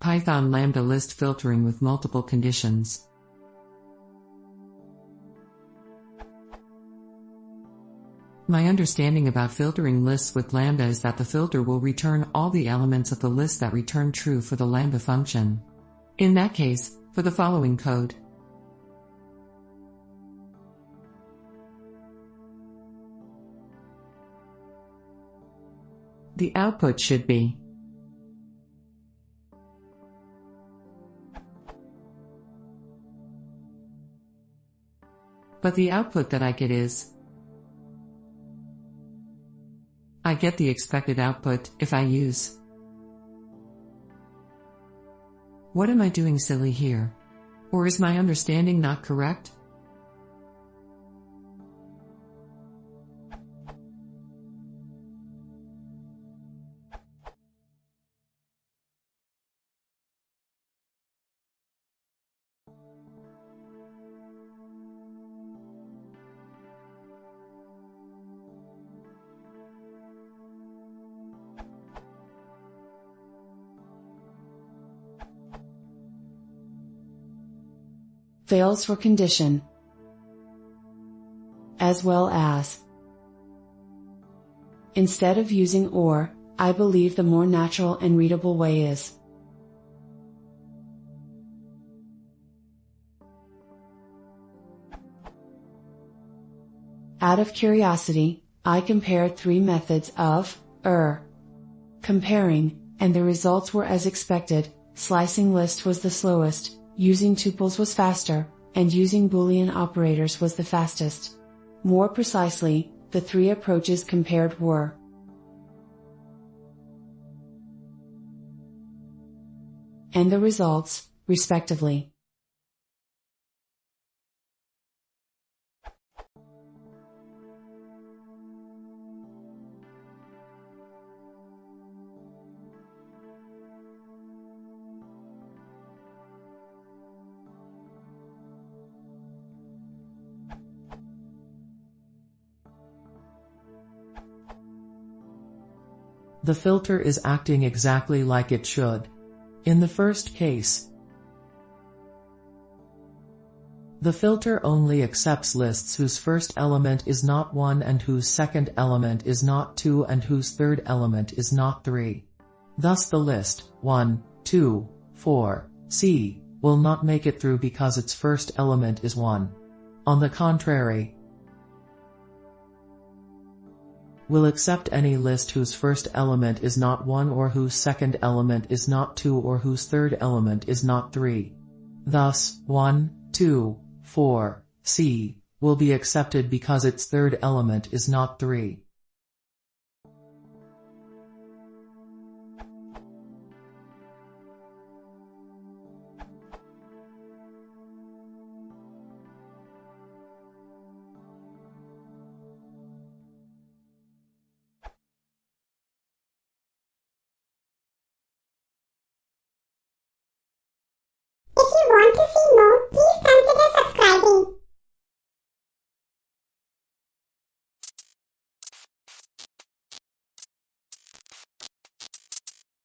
Python lambda list filtering with multiple conditions. My understanding about filtering lists with lambda is that the filter will return all the elements of the list that return true for the lambda function. In that case, for the following code, the output should be but the output that I get is I get the expected output if I use. What am I doing silly here? Or is my understanding not correct? Fails for condition, as well as. Instead of using or, I believe the more natural and readable way is. Out of curiosity, I compared 3 methods of comparing, and the results were as expected. Slicing list was the slowest, using tuples was faster, and using Boolean operators was the fastest. More precisely, the 3 approaches compared were and the results, respectively. The filter is acting exactly like it should. In the first case, the filter only accepts lists whose first element is not 1 and whose second element is not 2 and whose third element is not 3. Thus the list 1, 2, 4, C will not make it through because its first element is 1. On the contrary, will accept any list whose first element is not 1 or whose second element is not 2 or whose third element is not 3. Thus, 1, 2, 4, C will be accepted because its third element is not 3.